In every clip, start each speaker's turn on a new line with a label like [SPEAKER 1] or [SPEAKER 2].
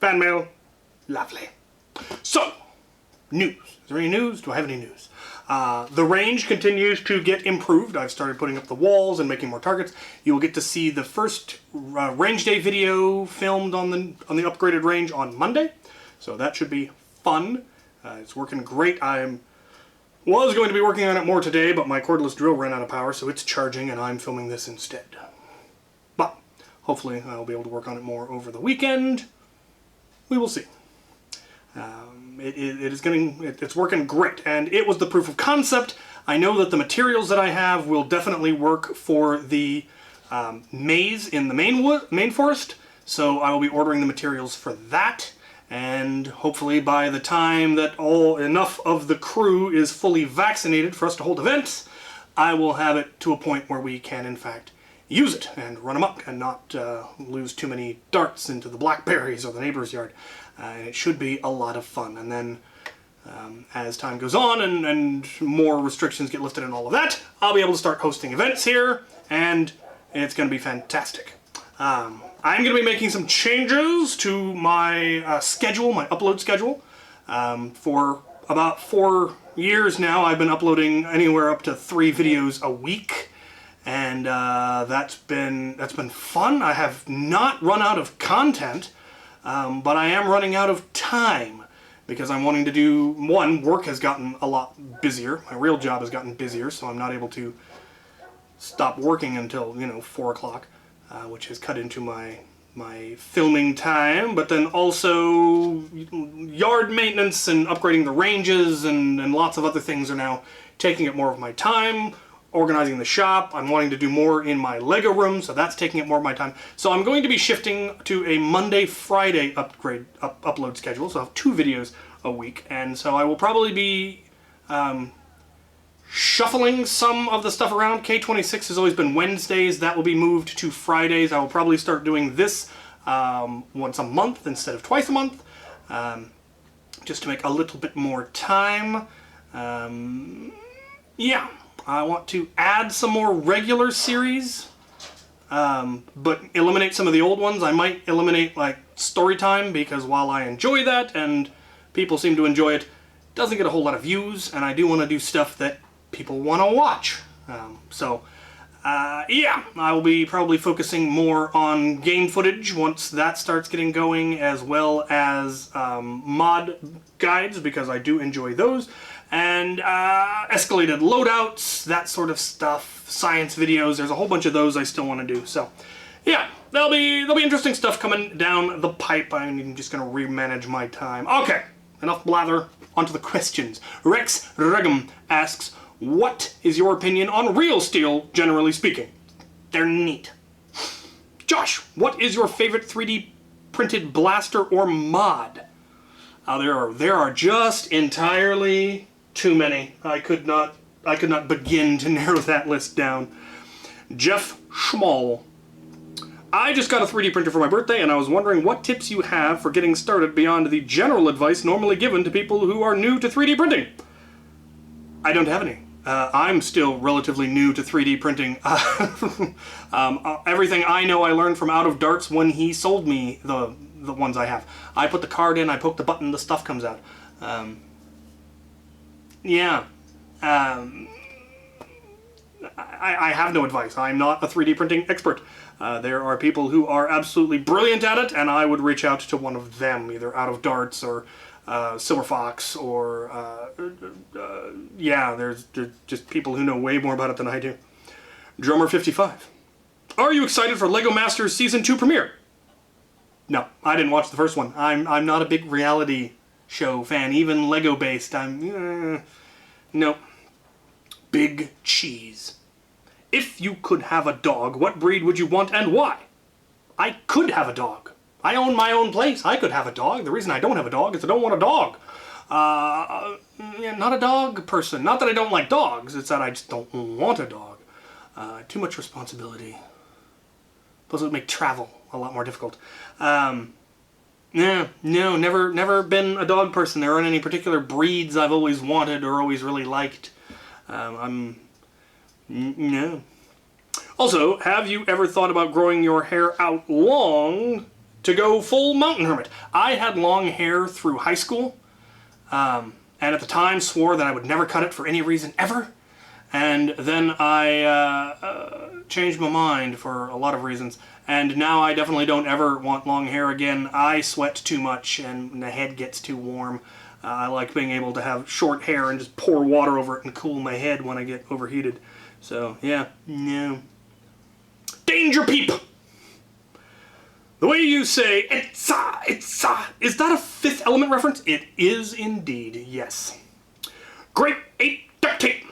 [SPEAKER 1] fan mail. Lovely. So, news. Is there any news? Do I have any news? The range continues to get improved. I've started putting up the walls and making more targets. You will get to see the first range day video filmed on the upgraded range on Monday. So that should be fun. It's working great. Was going to be working on it more today, but my cordless drill ran out of power, so it's charging and I'm filming this instead. But hopefully I'll be able to work on it more over the weekend. We will see. It's working great, and it was the proof of concept. I know that the materials that I have will definitely work for the maze in the main forest, so I will be ordering the materials for that. And hopefully by the time that enough of the crew is fully vaccinated for us to hold events, I will have it to a point where we can in fact use it and run amok and not lose too many darts into the blackberries or the neighbor's yard. And it should be a lot of fun. And then as time goes on and more restrictions get lifted and all of that, I'll be able to start hosting events here, and it's going to be fantastic. I'm going to be making some changes to my schedule, my upload schedule. For about 4 years now, I've been uploading anywhere up to 3 videos a week, and that's been fun. I have not run out of content, but I am running out of time because I'm wanting to do, work has gotten a lot busier. My real job has gotten busier, so I'm not able to stop working until 4 o'clock. Which has cut into my filming time, but then also yard maintenance and upgrading the ranges and lots of other things are now taking up more of my time. Organizing the shop, I'm wanting to do more in my Lego room, so that's taking up more of my time. So I'm going to be shifting to a Monday-Friday upload schedule, so I'll have 2 videos a week, and so I will probably be shuffling some of the stuff around. K26 has always been Wednesdays. That will be moved to Fridays. I will probably start doing this once a month instead of twice a month, just to make a little bit more time. Yeah, I want to add some more regular series, but eliminate some of the old ones. I might eliminate like story time, because while I enjoy that and people seem to enjoy it, doesn't get a whole lot of views, and I do want to do stuff that people want to watch. Yeah, I will be probably focusing more on game footage once that starts getting going, as well as mod guides, because I do enjoy those, and escalated loadouts, that sort of stuff, science videos. There's a whole bunch of those I still want to do. So yeah, there'll be interesting stuff coming down the pipe. I'm just going to remanage my time. Okay, enough blather, onto the questions. Rex Regum asks, what is your opinion on real steel, generally speaking? They're neat. Josh, what is your favorite 3D printed blaster or mod? There are just entirely too many. I could not begin to narrow that list down. Jeff Schmall. I just got a 3D printer for my birthday, and I was wondering what tips you have for getting started beyond the general advice normally given to people who are new to 3D printing. I don't have any. I'm still relatively new to 3D printing. Everything I know I learned from Out of Darts when he sold me the ones I have. I put the card in, I poke the button, the stuff comes out. Yeah. I have no advice. I'm not a 3D printing expert. There are people who are absolutely brilliant at it, and I would reach out to one of them, either Out of Darts or Silver Fox, or yeah, there's just people who know way more about it than I do. Drummer 55. Are you excited for LEGO Masters Season 2 premiere? No, I didn't watch the first one. I'm not a big reality show fan, even LEGO based. No. Big cheese. If you could have a dog, what breed would you want and why? I could have a dog. I own my own place. I could have a dog. The reason I don't have a dog is I don't want a dog. Yeah, not a dog person. Not that I don't like dogs. It's that I just don't want a dog. Too much responsibility. Plus it would make travel a lot more difficult. No, never been a dog person. There aren't any particular breeds I've always wanted or always really liked. No. Also, have you ever thought about growing your hair out long to go full mountain hermit. I had long hair through high school, and at the time swore that I would never cut it for any reason ever. And then I changed my mind for a lot of reasons, and now I definitely don't ever want long hair again. I sweat too much, and the head gets too warm. I like being able to have short hair and just pour water over it and cool my head when I get overheated. So, yeah, no. Danger Peep! The way you say, it's is that a Fifth Element reference? It is indeed, yes. Grape 8 Duct Tape.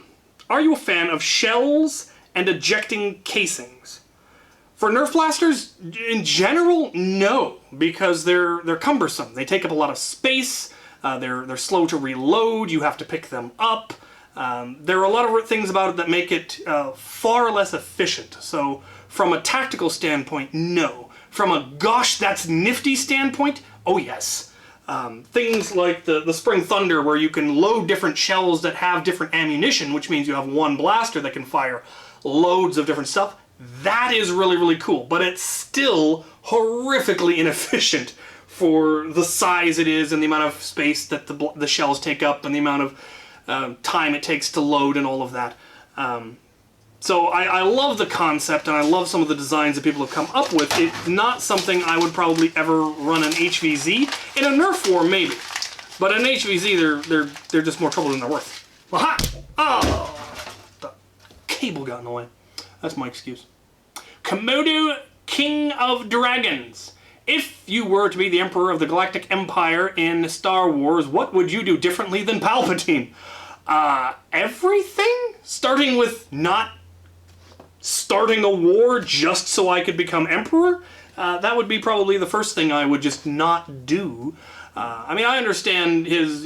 [SPEAKER 1] Are you a fan of shells and ejecting casings? For Nerf blasters, in general, no, because they're cumbersome. They take up a lot of space. They're slow to reload. You have to pick them up. There are a lot of things about it that make it far less efficient. So from a tactical standpoint, no. From a gosh, that's nifty standpoint, oh yes. Things like the Spring Thunder, where you can load different shells that have different ammunition, which means you have one blaster that can fire loads of different stuff. That is really, really cool, but it's still horrifically inefficient for the size it is and the amount of space that the shells take up and the amount of time it takes to load and all of that. So I love the concept, and I love some of the designs that people have come up with. It's not something I would probably ever run an HVZ. In a Nerf war, maybe. But in HVZ, they're just more trouble than they're worth. Aha! Oh! The cable got in the way. That's my excuse. Komodo, King of Dragons. If you were to be the Emperor of the Galactic Empire in Star Wars, what would you do differently than Palpatine? Everything? Starting with not starting a war just so I could become Emperor? That would be probably the first thing I would just not do. I mean, I understand his,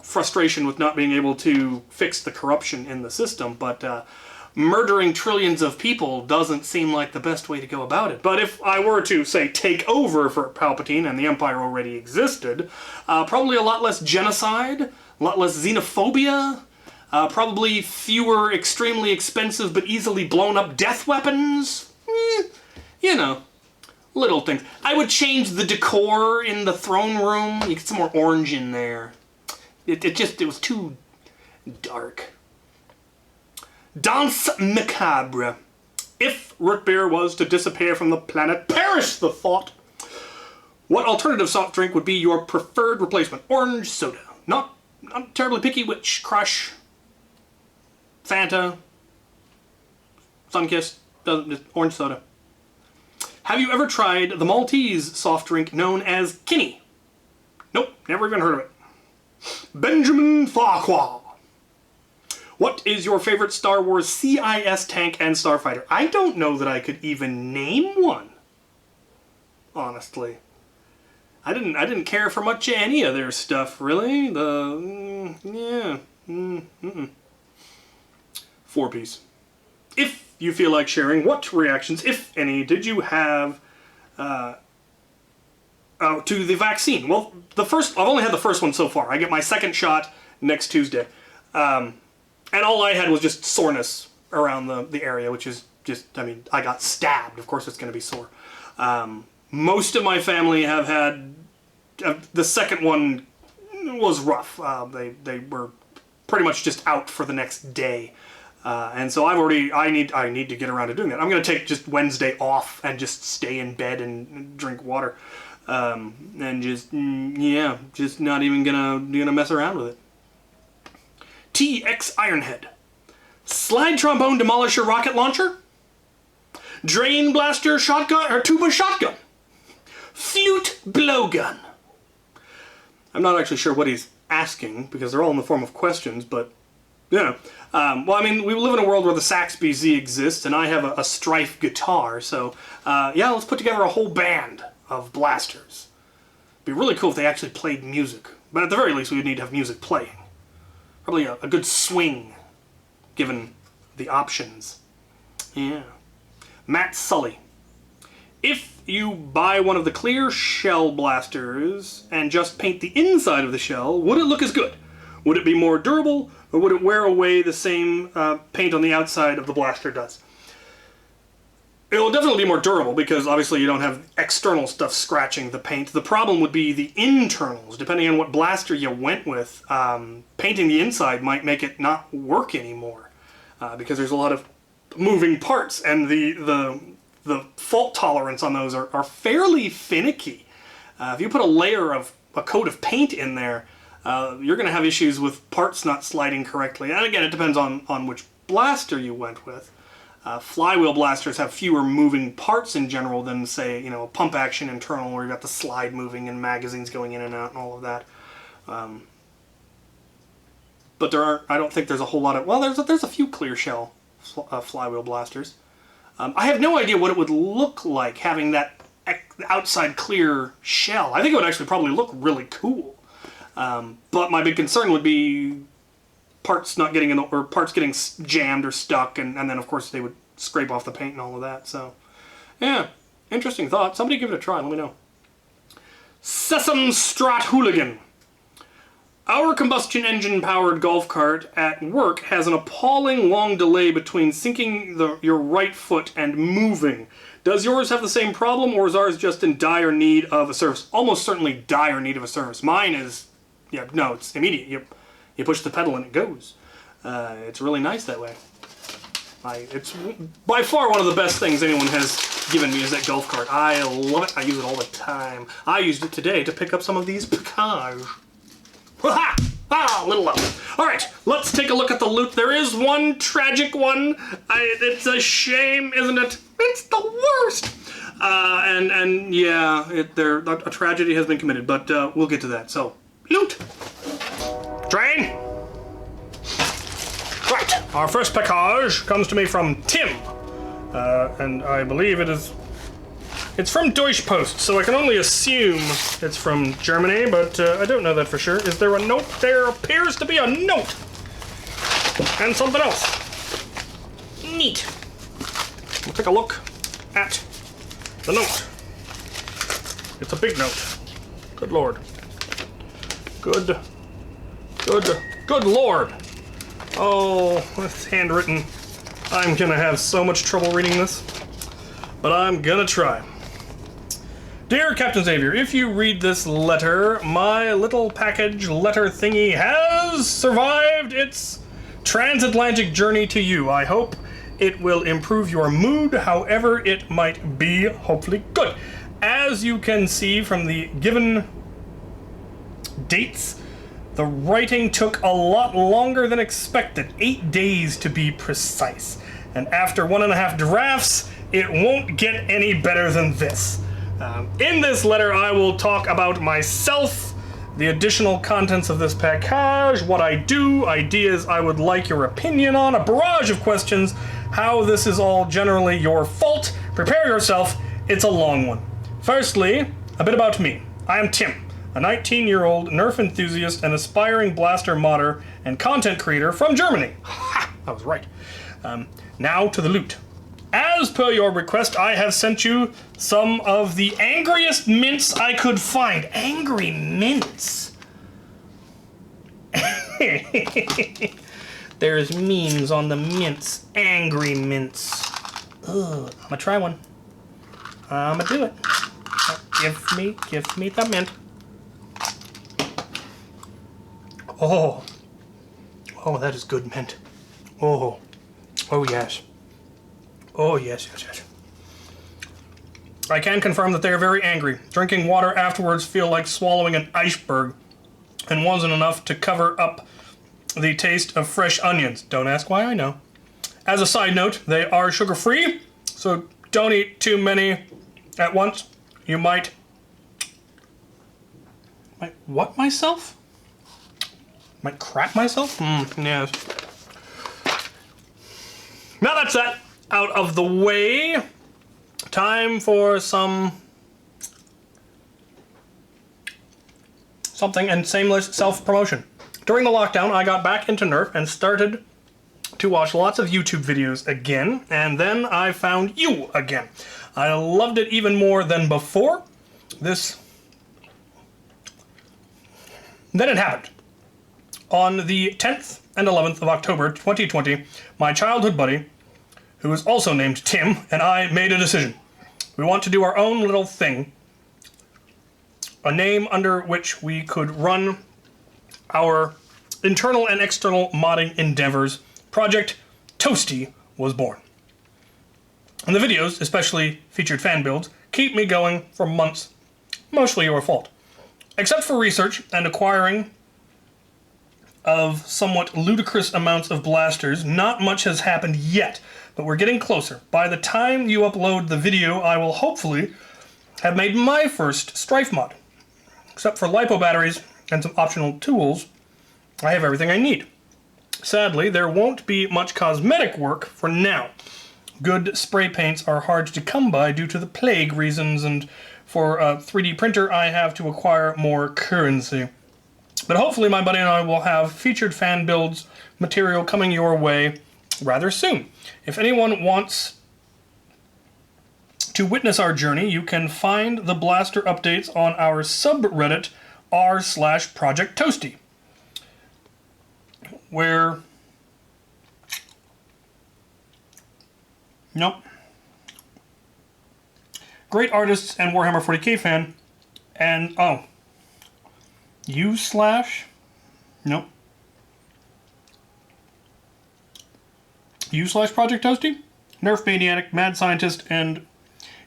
[SPEAKER 1] frustration with not being able to fix the corruption in the system, but murdering trillions of people doesn't seem like the best way to go about it. But if I were to, say, take over for Palpatine and the Empire already existed, probably a lot less genocide, a lot less xenophobia, probably fewer extremely expensive but easily blown up death weapons. Little things. I would change the decor in the throne room. You get some more orange in there. It was too dark. Danse Macabre. If root beer was to disappear from the planet, perish the thought. What alternative soft drink would be your preferred replacement? Orange soda. Not terribly picky, which Crush, Fanta, Sunkist, orange soda. Have you ever tried the Maltese soft drink known as Kinney? Nope, never even heard of it. Benjamin Farquhar. What is your favorite Star Wars CIS tank and starfighter? I don't know that I could even name one. Honestly. I didn't care for much of any of their stuff, really. Four-piece. If you feel like sharing, what reactions, if any, did you have to the vaccine? Well, I've only had the first one so far. I get my second shot next Tuesday. And all I had was just soreness around the area, which is just, I got stabbed. Of course it's going to be sore. Most of my family have had, the second one was rough. They were pretty much just out for the next day. And so I need to get around to doing that. I'm going to take just Wednesday off and just stay in bed and drink water. And just not even gonna mess around with it. TX Ironhead. Slide trombone demolisher rocket launcher. Drain blaster shotgun or tuba shotgun. Flute blowgun. I'm not actually sure what he's asking because they're all in the form of questions, but well, we live in a world where the Sax BZ exists, and I have a Strife guitar, so let's put together a whole band of blasters. It'd be really cool if they actually played music, but at the very least we would need to have music playing. Probably a good swing, given the options. Yeah. Matt Sully. If you buy one of the clear shell blasters and just paint the inside of the shell, would it look as good? Would it be more durable, or would it wear away the same paint on the outside of the blaster does? It will definitely be more durable because obviously you don't have external stuff scratching the paint. The problem would be the internals. Depending on what blaster you went with, painting the inside might make it not work anymore because there's a lot of moving parts, and the fault tolerance on those are fairly finicky. If you put a coat of paint in there, you're going to have issues with parts not sliding correctly. And again, it depends on which blaster you went with. Flywheel blasters have fewer moving parts in general than, say, a pump action internal where you've got the slide moving and magazines going in and out and all of that. But I don't think there's a whole lot of, well, there's a few clear shell flywheel blasters. I have no idea what it would look like having that outside clear shell. I think it would actually probably look really cool. But my big concern would be parts not getting or parts getting jammed or stuck, and then of course they would scrape off the paint and all of that. So, yeah, interesting thought. Somebody give it a try. Let me know. Sesame Strat Hooligan. Our combustion engine powered golf cart at work has an appalling long delay between sinking your right foot and moving. Does yours have the same problem, or is ours just in dire need of a service? Almost certainly dire need of a service. Mine is, no, it's immediate. You push the pedal and it goes. It's really nice that way. It's by far one of the best things anyone has given me is that golf cart. I love it. I use it all the time. I used it today to pick up some of these package. Ha! Ah, little low. All right, let's take a look at the loot. There is one tragic one. It's a shame, isn't it? It's the worst. And yeah, a tragedy has been committed, but we'll get to that. So, loot. Train. Right, our first package comes to me from Tim, and I believe it's from Deutsche Post, so I can only assume it's from Germany, but I don't know that for sure. Is there a note? There appears to be a note, and something else. Neat. We'll take a look at the note. It's a big note. Good Lord. Good Lord. Oh, it's handwritten. I'm gonna have so much trouble reading this, but I'm gonna try. Dear Captain Xavier, if you read this letter, my little package letter thingy has survived its transatlantic journey to you. I hope it will improve your mood, however it might be, hopefully good. As you can see from the given dates, the writing took a lot longer than expected, 8 days to be precise. And after 1.5 drafts, it won't get any better than this. In this letter, I will talk about myself, the additional contents of this package, what I do, ideas I would like your opinion on, a barrage of questions, how this is all generally your fault. Prepare yourself, it's a long one. Firstly, a bit about me. I am Tim, a 19-year-old Nerf enthusiast and aspiring blaster modder and content creator from Germany. Ha! I was right. Now to the loot. As per your request, I have sent you some of the angriest mints I could find. Angry mints. There's memes on the mints. Angry mints. Ugh. I'm gonna try one. I'm gonna do it. Give me the mint. Oh, that is good mint. Oh yes. Oh, yes. I can confirm that they are very angry. Drinking water afterwards feel like swallowing an iceberg, and wasn't enough to cover up the taste of fresh onions. Don't ask why, I know. As a side note, they are sugar-free, so don't eat too many at once. You might what myself? Might crap myself? Yes. Now that's that out of the way, time for something and shameless self-promotion. During the lockdown, I got back into Nerf and started to watch lots of YouTube videos again, and then I found you again. I loved it even more than before. Then it happened. On the 10th and 11th of October 2020, my childhood buddy, who is also named Tim, and I made a decision. We want to do our own little thing. A name under which we could run our internal and external modding endeavors. Project Toasty was born. And the videos, especially featured fan builds, keep me going for months. Mostly your fault. Except for research and acquiring of somewhat ludicrous amounts of blasters, not much has happened yet, but we're getting closer. By the time you upload the video, I will hopefully have made my first Strife mod. Except for LiPo batteries and some optional tools, I have everything I need. Sadly, there won't be much cosmetic work for now. Good spray paints are hard to come by due to the plague reasons, and for a 3D printer I have to acquire more currency. But hopefully my buddy and I will have featured fan builds material coming your way rather soon. If anyone wants to witness our journey, you can find the blaster updates on our subreddit r/Project Toasty, where... Nope. Great artists and Warhammer 40k fan, and oh, nope. u/Project Toasty, Nerf Maniac, Mad Scientist, and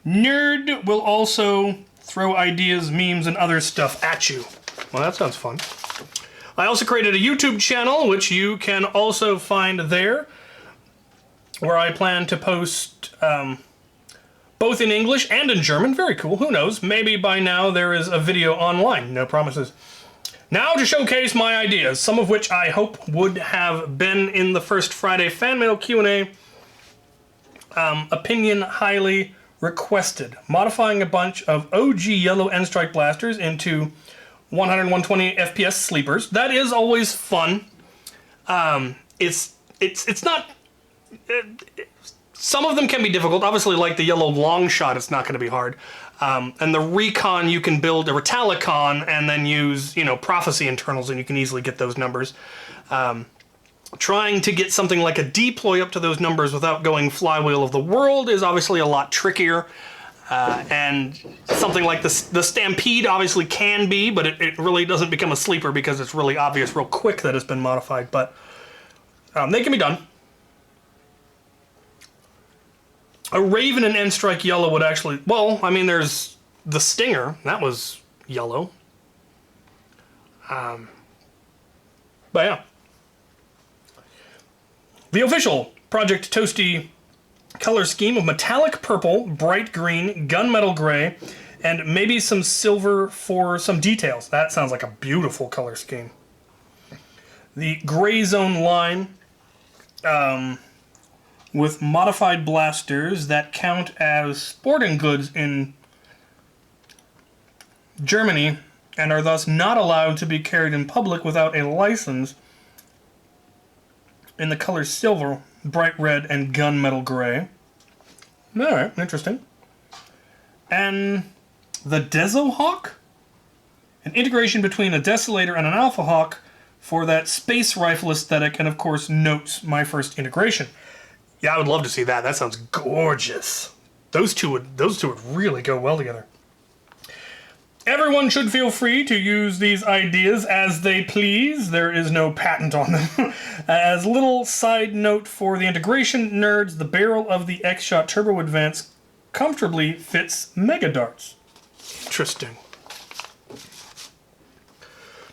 [SPEAKER 1] Nerd will also throw ideas, memes, and other stuff at you. Well, that sounds fun. I also created a YouTube channel, which you can also find there, where I plan to post both in English and in German. Very cool. Who knows? Maybe by now there is a video online. No promises. Now to showcase my ideas, some of which I hope would have been in the first Friday Fanmail Q&A. Opinion highly requested. Modifying a bunch of OG yellow end strike blasters into 100-120 FPS sleepers. That is always fun. It's not... some of them can be difficult. Obviously, like the yellow long shot, it's not going to be hard. And the recon, you can build a Retalicon and then use, prophecy internals, and you can easily get those numbers. Trying to get something like a deploy up to those numbers without going Flywheel of the World is obviously a lot trickier. And something like the Stampede obviously can be, but it really doesn't become a sleeper because it's really obvious real quick that it's been modified. But they can be done. A Raven and End Strike Yellow would actually... Well, I mean, there's the Stinger. That was yellow. But yeah. The official Project Toasty color scheme of metallic purple, bright green, gunmetal gray, and maybe some silver for some details. That sounds like a beautiful color scheme. The gray zone line... with modified blasters that count as sporting goods in Germany and are thus not allowed to be carried in public without a license, in the colors silver, bright red, and gunmetal gray. Alright, interesting. And the Deso Hawk? An integration between a Desolator and an Alpha Hawk for that space rifle aesthetic, and of course notes my first integration. Yeah, I would love to see that. That sounds gorgeous. Those two would really go well together. Everyone should feel free to use these ideas as they please. There is no patent on them. As little side note for the integration nerds, the barrel of the X-Shot Turbo Advance comfortably fits Mega Darts. Interesting.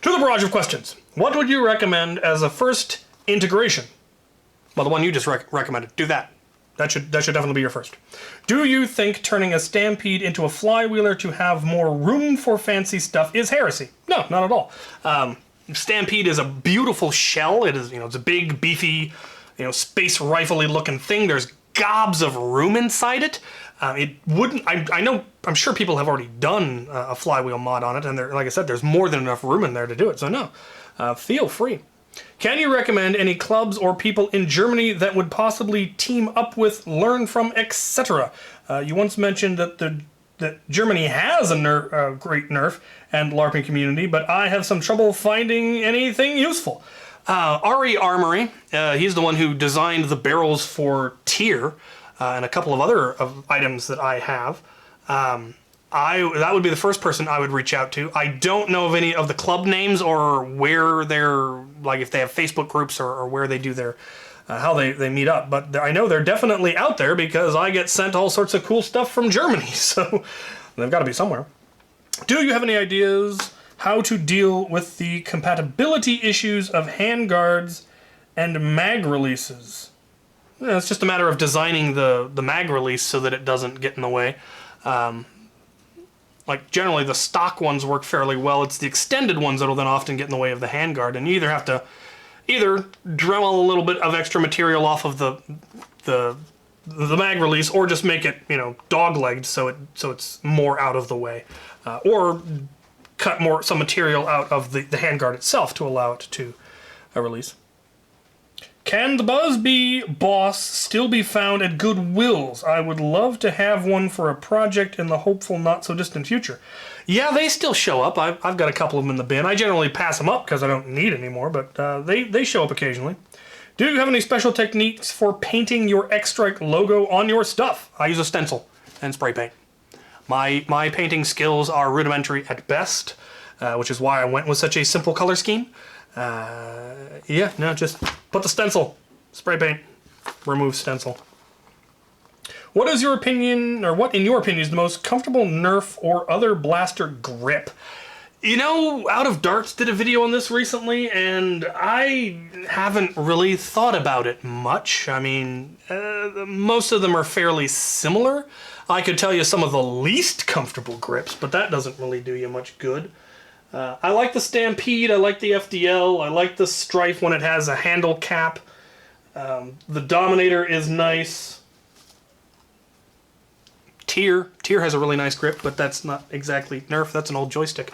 [SPEAKER 1] To the barrage of questions. What would you recommend as a first integration? Well, the one you just recommended. Do that. That should definitely be your first. Do you think turning a Stampede into a Flywheeler to have more room for fancy stuff is heresy? No, not at all. Stampede is a beautiful shell. It is, it's a big, beefy, space rifle-y looking thing. There's gobs of room inside it. It wouldn't. I'm sure people have already done a Flywheel mod on it, and like I said, there's more than enough room in there to do it. So no, feel free. Can you recommend any clubs or people in Germany that would possibly team up with, learn from, etc.? You once mentioned that Germany has a great Nerf and LARPing community, but I have some trouble finding anything useful. Ari Armory, he's the one who designed the barrels for Tier and a couple of other items that I have. That would be the first person I would reach out to. I don't know of any of the club names or where they're, like if they have Facebook groups or where they do their, how they meet up. But I know they're definitely out there because I get sent all sorts of cool stuff from Germany. So they've got to be somewhere. Do you have any ideas how to deal with the compatibility issues of handguards and mag releases? Yeah, it's just a matter of designing the mag release so that it doesn't get in the way. Like, generally the stock ones work fairly well. It's the extended ones that'll then often get in the way of the handguard, and you either have to Dremel a little bit of extra material off of the mag release, or just make it, you know, dog-legged so it's more out of the way, or cut some material out of the handguard itself to allow it to release. Can the Busby boss still be found at Goodwills? I would love to have one for a project in the hopeful not-so-distant future. Yeah, they still show up. I've got a couple of them in the bin. I generally pass them up because I don't need any more, but they show up occasionally. Do you have any special techniques for painting your X-Strike logo on your stuff? I use a stencil and spray paint. My painting skills are rudimentary at best, which is why I went with such a simple color scheme. Yeah, no, just put the stencil, spray paint, remove stencil. What is your opinion, or what in your opinion is the most comfortable Nerf or other blaster grip? You know, Out of Darts did a video on this recently, and I haven't really thought about it much. I mean, most of them are fairly similar. I could tell you some of the least comfortable grips, but that doesn't really do you much good. I like the Stampede, I like the FDL, I like the Strife when it has a handle cap. The Dominator is nice. Tier has a really nice grip, but that's not exactly Nerf, that's an old joystick.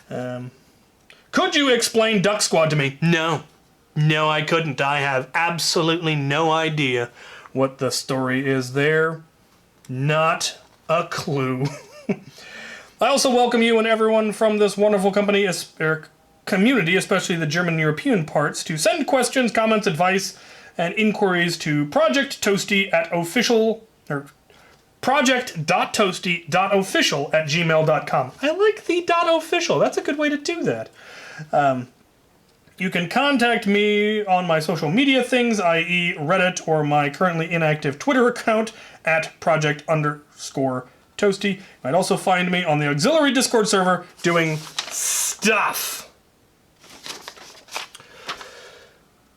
[SPEAKER 1] Could you explain Duck Squad to me? No. No, I couldn't. I have absolutely no idea what the story is there. Not a clue. I also welcome you and everyone from this wonderful community, especially the German European parts, to send questions, comments, advice, and inquiries to project.toasty.official@gmail.com. I like the .official. That's a good way to do that. You can contact me on my social media things, i.e. Reddit, or my currently inactive Twitter account at project_Toasty. You might also find me on the auxiliary Discord server doing stuff.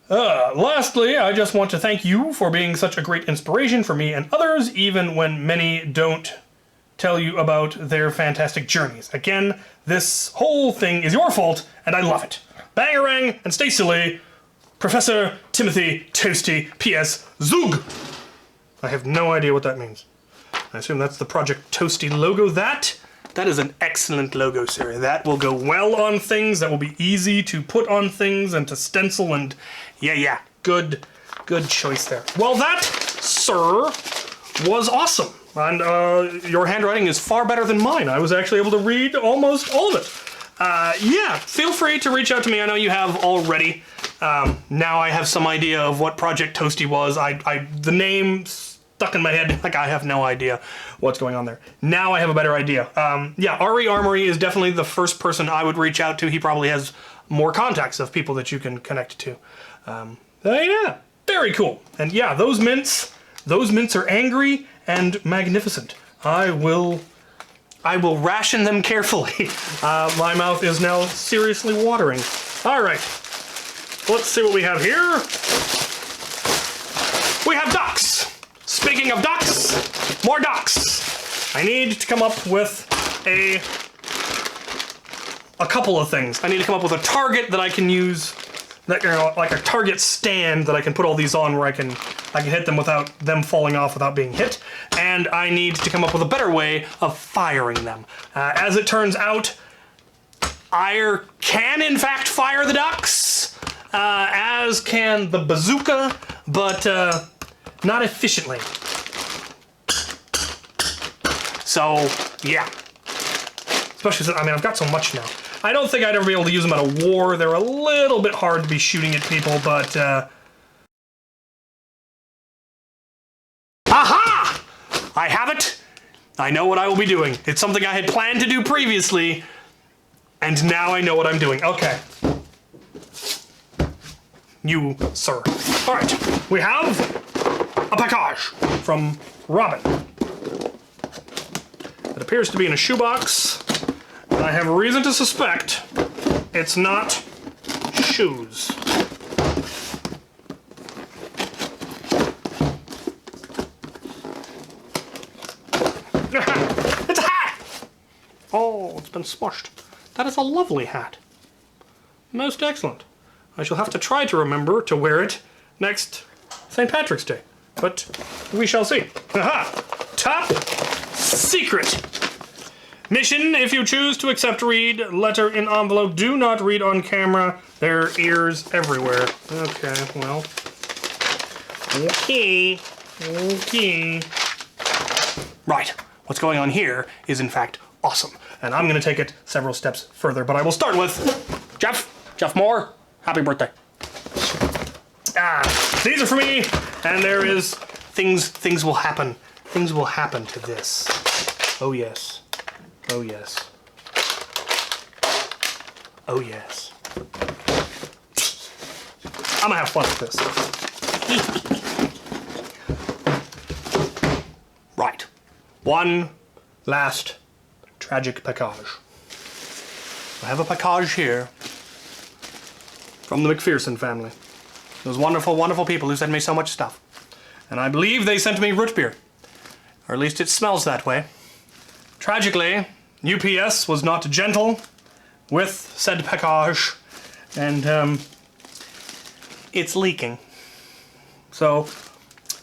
[SPEAKER 1] Lastly, I just want to thank you for being such a great inspiration for me and others, even when many don't tell you about their fantastic journeys. Again, this whole thing is your fault, and I love it. Bangarang, and stay silly, Professor Timothy Toasty, P.S. Zug. I have no idea what that means. I assume that's the Project Toasty logo. That is an excellent logo, sir. That will go well on things. That will be easy to put on things and to stencil, and yeah, good choice there. Well, that, sir, was awesome. And your handwriting is far better than mine. I was actually able to read almost all of it. Yeah, feel free to reach out to me. I know you have already. Now I have some idea of what Project Toasty was. The name stuck in my head. Like, I have no idea what's going on there. Now I have a better idea. Yeah, Ari Armory is definitely the first person I would reach out to. He probably has more contacts of people that you can connect to. Yeah, very cool. And yeah, those mints are angry and magnificent. I will ration them carefully. My mouth is now seriously watering. All right, let's see what we have here. We have ducks. Speaking of ducks, more ducks. I need to come up with a couple of things. I need to come up with a target that I can use, that, you know, like a target stand that I can put all these on where I can hit them without them falling off without being hit. And I need to come up with a better way of firing them. As it turns out, I can in fact fire the ducks, as can the bazooka, but not efficiently. So, yeah. Especially since, I mean, I've got so much now. I don't think I'd ever be able to use them at a war. They're a little bit hard to be shooting at people, but... Aha! I have it! I know what I will be doing. It's something I had planned to do previously, and now I know what I'm doing. Okay. You, sir. Alright, we have a package from Robin. It appears to be in a shoebox, and I have reason to suspect it's not shoes. It's a hat! Oh, it's been smushed. That is a lovely hat. Most excellent. I shall have to try to remember to wear it next St. Patrick's Day, but we shall see. Aha! Top secret. Mission, if you choose to accept read, letter in envelope, do not read on camera. There are ears everywhere. Okay, well. Okay. Right, what's going on here is in fact awesome, and I'm gonna take it several steps further, but I will start with Jeff Moore, happy birthday. These are for me, and there is things will happen. Things will happen to this. Oh yes. Oh yes. Oh yes. I'm gonna have fun with this. Right. One last tragic package. I have a package here from the McPherson family. Those wonderful, wonderful people who sent me so much stuff. And I believe they sent me root beer. Or at least it smells that way. Tragically, UPS was not gentle with said package, and it's leaking. So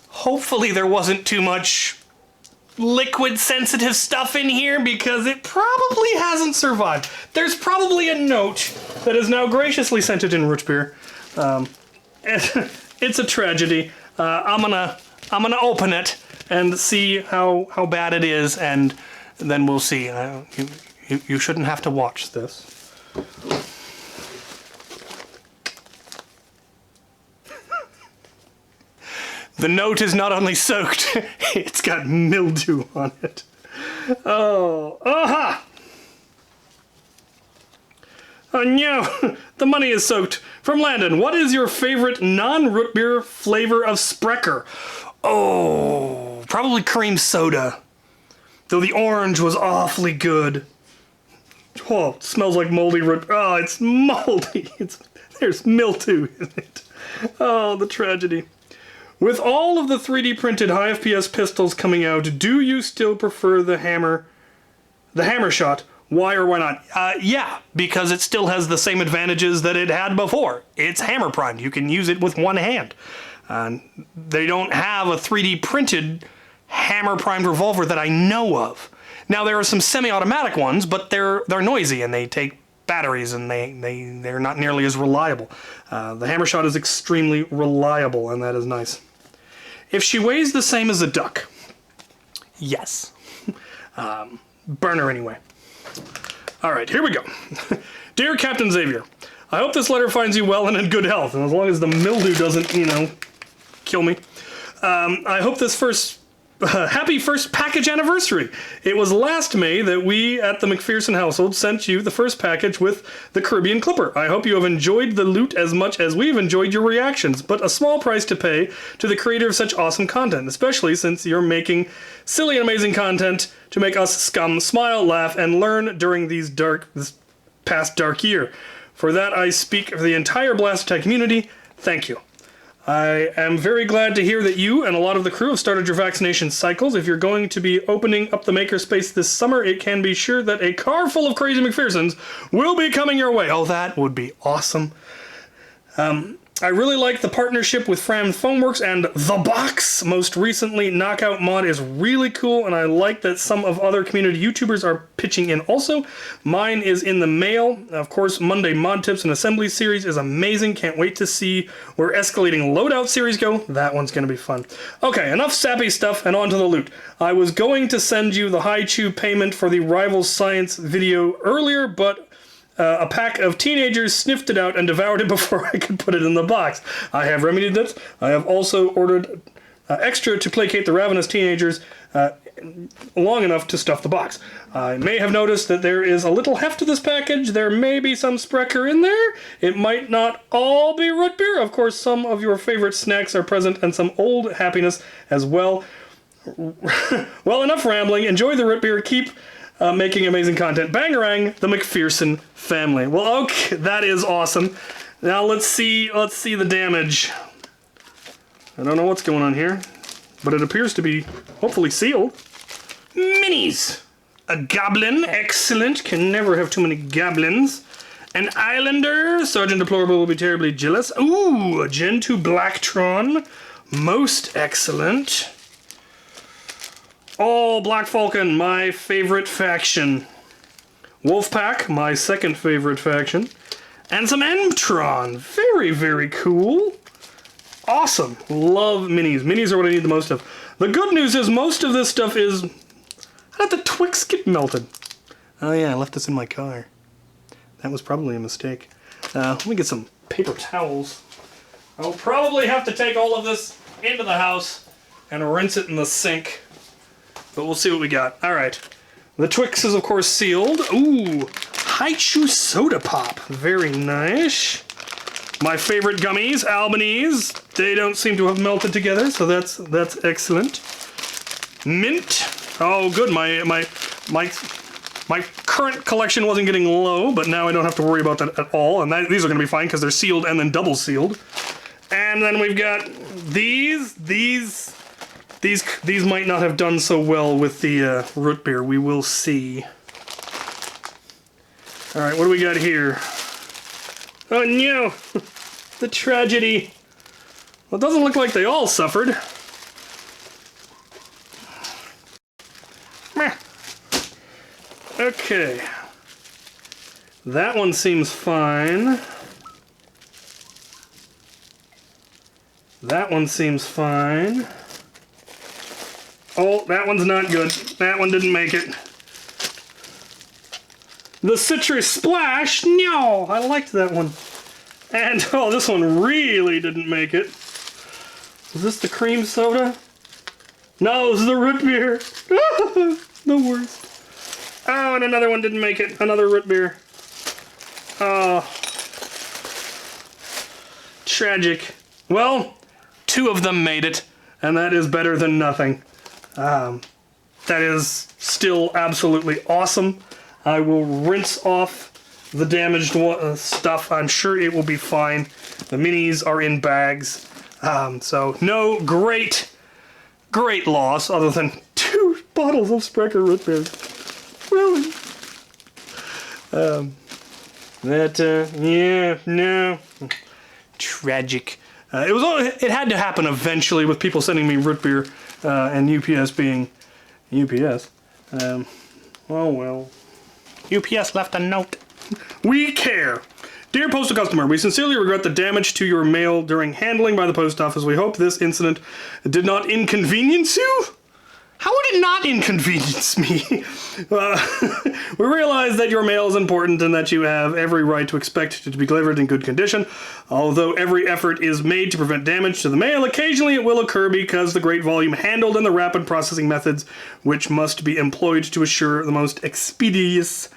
[SPEAKER 1] hopefully there wasn't too much liquid sensitive stuff in here, because it probably hasn't survived. There's probably a note that is now graciously scented in root beer. It's a tragedy. I'm gonna open it and see how bad it is, and then we'll see. You shouldn't have to watch this. The note is not only soaked, it's got mildew on it. Oh, aha! Oh no, the money is soaked. From Landon, what is your favorite non-root beer flavor of Sprecher? Oh, probably cream soda. Though the orange was awfully good. Oh, it smells like moldy root. Oh, it's moldy. There's mildew in it. Oh, the tragedy. With all of the 3D printed high FPS pistols coming out, do you still prefer the hammer shot? Why or why not? Yeah, because it still has the same advantages that it had before. It's hammer primed. You can use it with one hand. They don't have a 3D printed hammer primed revolver that I know of. Now there are some semi-automatic ones, but they're noisy and they take batteries and they're not nearly as reliable. The hammer shot is extremely reliable, and that is nice. If she weighs the same as a duck, yes. Burn her anyway. Alright, here we go. Dear Captain Xavier, I hope this letter finds you well and in good health, and as long as the mildew doesn't, kill me. I hope this happy first package anniversary. It was last May that we at the McPherson household sent you the first package with the Caribbean Clipper. I hope you have enjoyed the loot as much as we've enjoyed your reactions, but a small price to pay to the creator of such awesome content, especially since you're making silly and amazing content to make us scum smile, laugh, and learn during this past dark year. For that, I speak for the entire Blast Attack community. Thank you. I am very glad to hear that you and a lot of the crew have started your vaccination cycles. If you're going to be opening up the makerspace this summer, it can be sure that a car full of crazy McPhersons will be coming your way. Oh, that would be awesome. I really like the partnership with Fram Foamworks and The Box. Most recently, Knockout Mod is really cool, and I like that some of other community YouTubers are pitching in also. Mine is in the mail. Of course, Monday Mod Tips and Assembly series is amazing. Can't wait to see where escalating loadout series go. That one's going to be fun. Okay, enough sappy stuff and on to the loot. I was going to send you the Haichu payment for the Rivals Science video earlier, but a pack of teenagers sniffed it out and devoured it before I could put it in the box. I have remedied it. I have also ordered extra to placate the ravenous teenagers long enough to stuff the box. I may have noticed that there is a little heft to this package. There may be some Sprecher in there. It might not all be root beer. Of course, some of your favorite snacks are present and some old happiness as well. Well, enough rambling. Enjoy the root beer. Keep making amazing content. Bangarang, the McPherson family. Well, okay, that is awesome. Now let's see the damage. I don't know what's going on here, but it appears to be hopefully sealed. Minis. A goblin, excellent. Can never have too many goblins. An islander, Sergeant Deplorable will be terribly jealous. Ooh, a Gen 2 Blacktron, most excellent. Oh, Black Falcon, my favorite faction. Wolfpack, my second favorite faction. And some Mtron, very, very cool. Awesome, love minis. Minis are what I need the most of. The good news is most of this stuff is... How did the Twix get melted? Oh yeah, I left this in my car. That was probably a mistake. Let me get some paper towels. I'll probably have to take all of this into the house and rinse it in the sink. But we'll see what we got. Alright. The Twix is of course sealed. Ooh, Haichu Soda Pop. Very nice. My favorite gummies, Albanese. They don't seem to have melted together, so that's excellent. Mint. Oh, good. My current collection wasn't getting low, but now I don't have to worry about that at all. And these are going to be fine because they're sealed and then double sealed. And then we've got these. These might not have done so well with the root beer. We will see. All right, what do we got here? Oh no, the tragedy. Well, it doesn't look like they all suffered. Okay, that one seems fine. That one seems fine. Oh, that one's not good. That one didn't make it. The Citrus Splash, no, I liked that one. And, oh, this one really didn't make it. Is this the cream soda? No, this is the root beer. The worst. Oh, and another one didn't make it. Another root beer. Oh. Tragic. Well, 2 of them made it, and that is better than nothing. That is still absolutely awesome. I will rinse off the damaged stuff. I'm sure it will be fine. The minis are in bags. So no great loss other than 2 bottles of Sprecher root beer. Really? Yeah, no. Tragic. It had to happen eventually with people sending me root beer and UPS being UPS. Oh well. UPS left a note. We care. Dear postal customer, we sincerely regret the damage to your mail during handling by the post office. We hope this incident did not inconvenience you. How would it not inconvenience me? We realize that your mail is important and that you have every right to expect it to be delivered in good condition. Although every effort is made to prevent damage to the mail, occasionally it will occur because the great volume handled and the rapid processing methods which must be employed to assure the most expeditious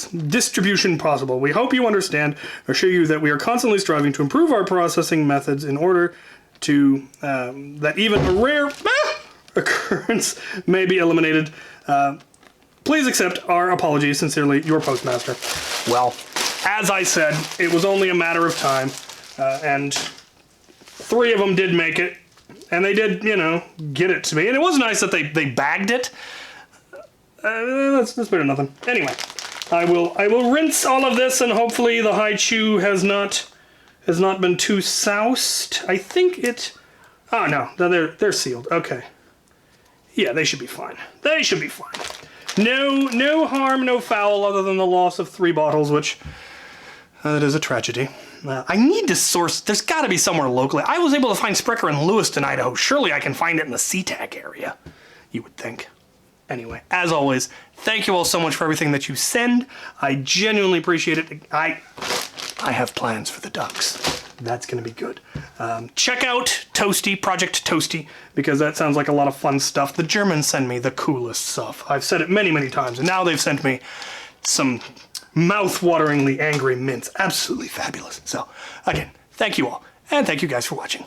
[SPEAKER 1] distribution possible. We hope you understand, assure you that we are constantly striving to improve our processing methods in order to that even a rare occurrence may be eliminated. Please accept our apologies. Sincerely, your postmaster. Well, as I said, it was only a matter of time, and 3 of them did make it, and they did, get it to me. And it was nice that they bagged it. That's better than nothing. Anyway, I will rinse all of this, and hopefully the Haichu has not been too soused. I think it... Oh, no. They're sealed. Okay. Yeah, they should be fine. They should be fine. No harm, no foul, other than the loss of 3 bottles, which... that is a tragedy. I need to source... There's got to be somewhere locally. I was able to find Sprecher in Lewiston, Idaho. Surely I can find it in the SeaTac area. You would think. Anyway, as always, thank you all so much for everything that you send. I genuinely appreciate it. I have plans for the ducks. That's going to be good. Check out Toasty, Project Toasty, because that sounds like a lot of fun stuff. The Germans send me the coolest stuff. I've said it many, many times, and now they've sent me some mouth-wateringly angry mints. Absolutely fabulous. So, again, thank you all, and thank you guys for watching.